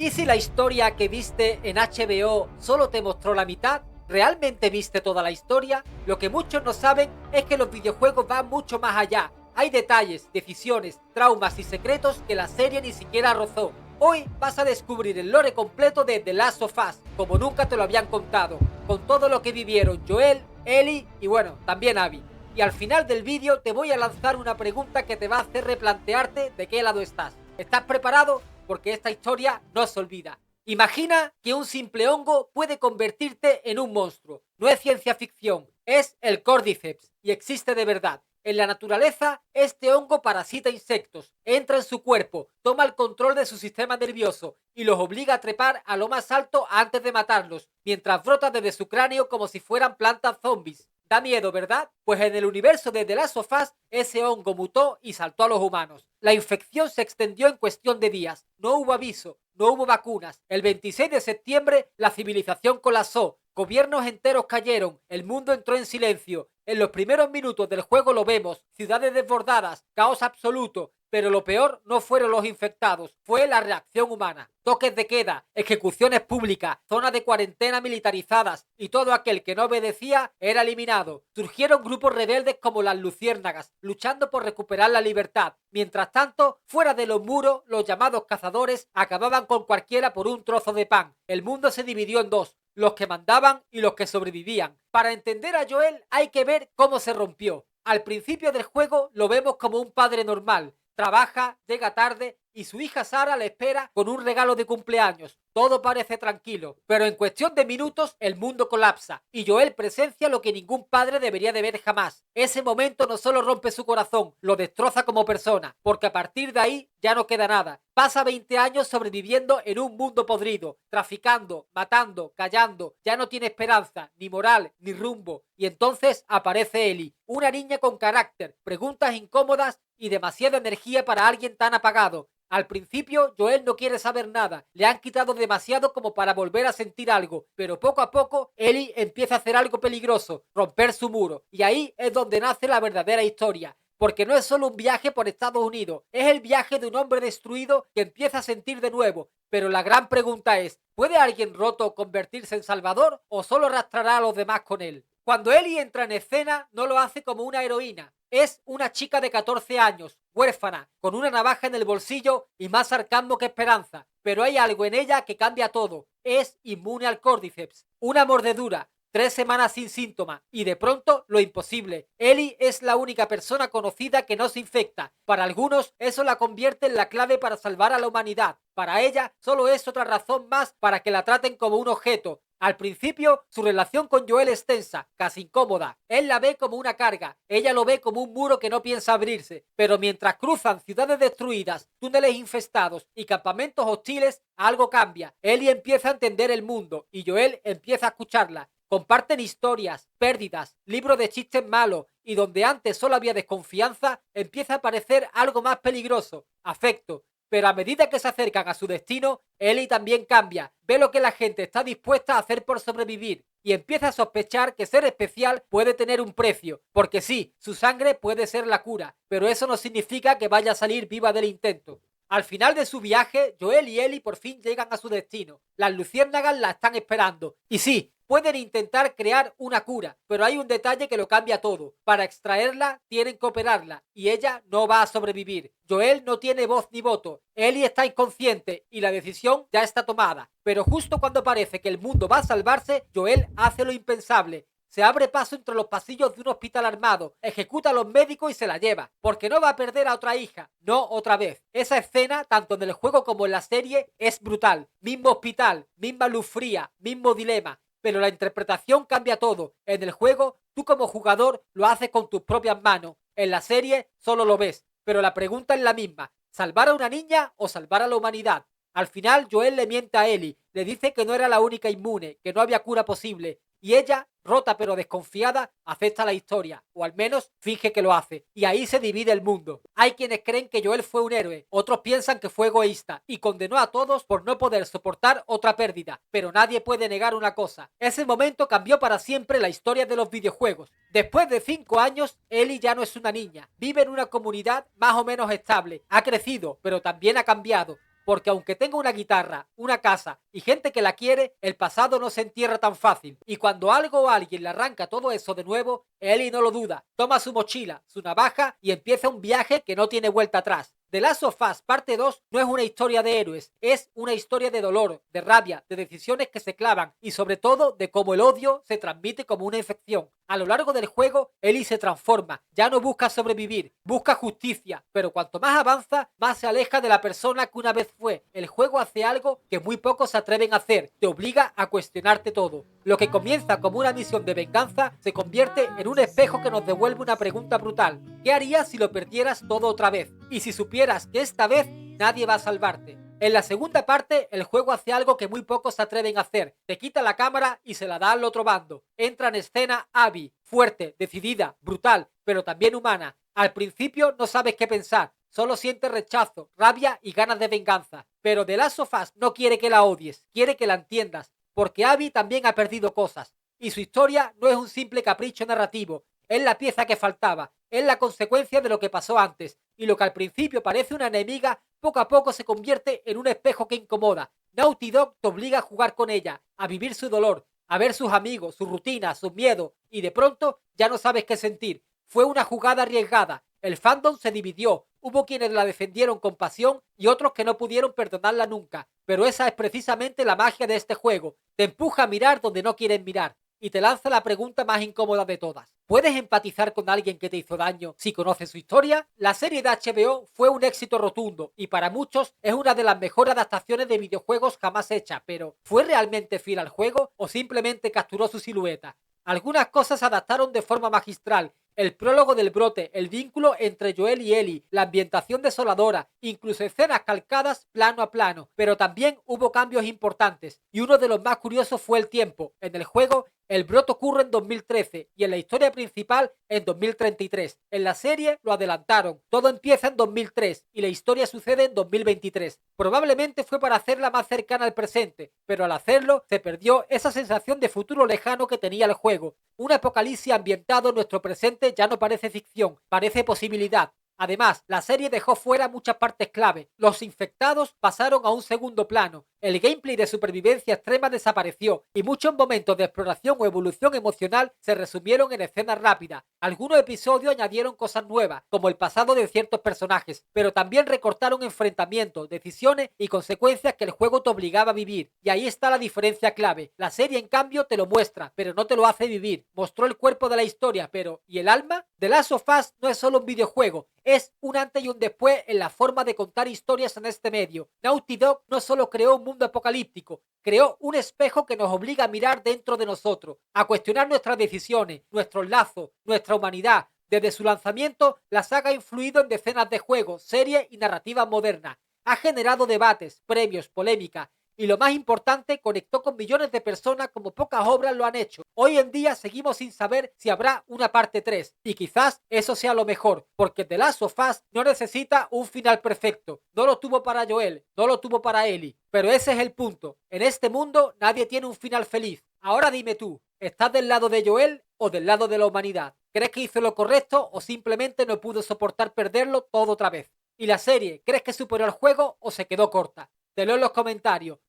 ¿Y si la historia que viste en HBO solo te mostró la mitad? ¿Realmente viste toda la historia? Lo que muchos no saben es que los videojuegos van mucho más allá. Hay detalles, decisiones, traumas y secretos que la serie ni siquiera rozó. Hoy vas a descubrir el lore completo de The Last of Us, como nunca te lo habían contado, con todo lo que vivieron Joel, Ellie y bueno, también Abby. Y al final del vídeo te voy a lanzar una pregunta que te va a hacer replantearte de qué lado estás. ¿Estás preparado? Porque esta historia no se olvida. Imagina que un simple hongo puede convertirte en un monstruo. No es ciencia ficción, es el Cordyceps y existe de verdad. En la naturaleza, este hongo parasita insectos, entra en su cuerpo, toma el control de su sistema nervioso y los obliga a trepar a lo más alto antes de matarlos, mientras brota desde su cráneo como si fueran plantas zombies. Da miedo, ¿verdad? Pues en el universo de The Last of Us, ese hongo mutó y saltó a los humanos. La infección se extendió en cuestión de días. No hubo aviso, no hubo vacunas. El 26 de septiembre, la civilización colapsó. Gobiernos enteros cayeron. El mundo entró en silencio. En los primeros minutos del juego lo vemos. Ciudades desbordadas, caos absoluto. Pero lo peor no fueron los infectados, fue la reacción humana. Toques de queda, ejecuciones públicas, zonas de cuarentena militarizadas y todo aquel que no obedecía era eliminado. Surgieron grupos rebeldes como las luciérnagas, luchando por recuperar la libertad. Mientras tanto, fuera de los muros, los llamados cazadores acababan con cualquiera por un trozo de pan. El mundo se dividió en dos, los que mandaban y los que sobrevivían. Para entender a Joel hay que ver cómo se rompió. Al principio del juego lo vemos como un padre normal. Trabaja, llega tarde y su hija Sara le espera con un regalo de cumpleaños. Todo parece tranquilo, pero en cuestión de minutos el mundo colapsa y Joel presencia lo que ningún padre debería de ver jamás. Ese momento no solo rompe su corazón, lo destroza como persona, porque a partir de ahí ya no queda nada. Pasa 20 años sobreviviendo en un mundo podrido, traficando, matando, callando, ya no tiene esperanza, ni moral, ni rumbo. Y entonces aparece Ellie, una niña con carácter, preguntas incómodas y demasiada energía para alguien tan apagado. Al principio, Joel no quiere saber nada, le han quitado demasiado como para volver a sentir algo, pero poco a poco, Ellie empieza a hacer algo peligroso, romper su muro, y ahí es donde nace la verdadera historia. Porque no es solo un viaje por Estados Unidos, es el viaje de un hombre destruido que empieza a sentir de nuevo. Pero la gran pregunta es, ¿puede alguien roto convertirse en salvador o solo arrastrará a los demás con él? Cuando Ellie entra en escena, no lo hace como una heroína. Es una chica de 14 años, huérfana, con una navaja en el bolsillo y más sarcasmo que esperanza. Pero hay algo en ella que cambia todo. Es inmune al Cordyceps. Una mordedura, 3 semanas sin síntomas y de pronto lo imposible. Ellie es la única persona conocida que no se infecta. Para algunos eso la convierte en la clave para salvar a la humanidad. Para ella solo es otra razón más para que la traten como un objeto. Al principio, su relación con Joel es tensa, casi incómoda. Él la ve como una carga, ella lo ve como un muro que no piensa abrirse. Pero mientras cruzan ciudades destruidas, túneles infestados y campamentos hostiles, algo cambia. Ellie empieza a entender el mundo y Joel empieza a escucharla. Comparten historias, pérdidas, libros de chistes malos y donde antes solo había desconfianza, empieza a aparecer algo más peligroso, afecto. Pero a medida que se acercan a su destino, Ellie también cambia, ve lo que la gente está dispuesta a hacer por sobrevivir y empieza a sospechar que ser especial puede tener un precio, porque sí, su sangre puede ser la cura, pero eso no significa que vaya a salir viva del intento. Al final de su viaje, Joel y Ellie por fin llegan a su destino. Las luciérnagas la están esperando. Y sí, pueden intentar crear una cura, pero hay un detalle que lo cambia todo. Para extraerla, tienen que operarla, y ella no va a sobrevivir. Joel no tiene voz ni voto. Ellie está inconsciente, y la decisión ya está tomada. Pero justo cuando parece que el mundo va a salvarse, Joel hace lo impensable. Se abre paso entre los pasillos de un hospital armado, ejecuta a los médicos y se la lleva, porque no va a perder a otra hija, no otra vez. Esa escena, tanto en el juego como en la serie, es brutal. Mismo hospital, misma luz fría, mismo dilema, pero la interpretación cambia todo. En el juego, tú como jugador lo haces con tus propias manos, en la serie solo lo ves, pero la pregunta es la misma, ¿salvar a una niña o salvar a la humanidad? Al final, Joel le miente a Ellie, le dice que no era la única inmune, que no había cura posible, y ella, rota pero desconfiada, acepta la historia, o al menos finge que lo hace, y ahí se divide el mundo. Hay quienes creen que Joel fue un héroe, otros piensan que fue egoísta, y condenó a todos por no poder soportar otra pérdida, pero nadie puede negar una cosa, ese momento cambió para siempre la historia de los videojuegos. Después de 5 años, Ellie ya no es una niña, vive en una comunidad más o menos estable, ha crecido, pero también ha cambiado. porque aunque tenga una guitarra, una casa y gente que la quiere, el pasado no se entierra tan fácil. Y cuando algo o alguien le arranca todo eso de nuevo, Ellie no lo duda, toma su mochila, su navaja y empieza un viaje que no tiene vuelta atrás. The Last of Us Parte 2 no es una historia de héroes, es una historia de dolor, de rabia, de decisiones que se clavan y sobre todo de cómo el odio se transmite como una infección. A lo largo del juego, Ellie se transforma, ya no busca sobrevivir, busca justicia, pero cuanto más avanza, más se aleja de la persona que una vez fue. El juego hace algo que muy pocos se atreven a hacer, te obliga a cuestionarte todo. Lo que comienza como una misión de venganza se convierte en un espejo que nos devuelve una pregunta brutal. ¿Qué harías si lo perdieras todo otra vez? Y si supieras que esta vez nadie va a salvarte. En la segunda parte, el juego hace algo que muy pocos se atreven a hacer. Te quita la cámara y se la da al otro bando. Entra en escena Abby, fuerte, decidida, brutal, pero también humana. Al principio no sabes qué pensar. Solo sientes rechazo, rabia y ganas de venganza. Pero The Last of Us no quiere que la odies, quiere que la entiendas. Porque Abby también ha perdido cosas. Y su historia no es un simple capricho narrativo. Es la pieza que faltaba. Es la consecuencia de lo que pasó antes. Y lo que al principio parece una enemiga, poco a poco se convierte en un espejo que incomoda. Naughty Dog te obliga a jugar con ella, a vivir su dolor, a ver sus amigos, su rutina, sus miedos. Y de pronto ya no sabes qué sentir. Fue una jugada arriesgada. El fandom se dividió. Hubo quienes la defendieron con pasión y otros que no pudieron perdonarla nunca. Pero esa es precisamente la magia de este juego. Te empuja a mirar donde no quieres mirar. Y te lanza la pregunta más incómoda de todas. ¿Puedes empatizar con alguien que te hizo daño si conoces su historia? La serie de HBO fue un éxito rotundo y para muchos es una de las mejores adaptaciones de videojuegos jamás hecha, pero ¿fue realmente fiel al juego o simplemente capturó su silueta? Algunas cosas se adaptaron de forma magistral. El prólogo del brote, el vínculo entre Joel y Ellie, la ambientación desoladora, incluso escenas calcadas plano a plano. Pero también hubo cambios importantes, y uno de los más curiosos fue el tiempo. En el juego, el brote ocurre en 2013 y en la historia principal en 2033. En la serie lo adelantaron. Todo empieza en 2003 y la historia sucede en 2023. Probablemente fue para hacerla más cercana al presente, pero al hacerlo se perdió esa sensación de futuro lejano que tenía el juego. Un apocalipsis ambientado en nuestro presente ya no parece ficción, parece posibilidad. Además, la serie dejó fuera muchas partes clave. Los infectados pasaron a un segundo plano. El gameplay de supervivencia extrema desapareció y muchos momentos de exploración o evolución emocional se resumieron en escenas rápidas. Algunos episodios añadieron cosas nuevas, como el pasado de ciertos personajes, pero también recortaron enfrentamientos, decisiones y consecuencias que el juego te obligaba a vivir. Y ahí está la diferencia clave. La serie, en cambio, te lo muestra, pero no te lo hace vivir. Mostró el cuerpo de la historia, pero ¿y el alma? The Last of Us no es solo un videojuego, es un antes y un después en la forma de contar historias en este medio. Naughty Dog no solo creó un mundo apocalíptico, creó un espejo que nos obliga a mirar dentro de nosotros, a cuestionar nuestras decisiones, nuestros lazos, nuestra humanidad. Desde su lanzamiento, la saga ha influido en decenas de juegos, series y narrativas modernas. Ha generado debates, premios, polémica y lo más importante, conectó con millones de personas como pocas obras lo han hecho. Hoy en día seguimos sin saber si habrá una parte 3 y quizás eso sea lo mejor, porque The Last of Us no necesita un final perfecto. No lo tuvo para Joel, no lo tuvo para Ellie, pero ese es el punto. En este mundo nadie tiene un final feliz. Ahora dime tú, ¿estás del lado de Joel o del lado de la humanidad? ¿Crees que hizo lo correcto o simplemente no pudo soportar perderlo todo otra vez? ¿Y la serie, crees que superó el juego o se quedó corta? Te leo en los comentarios.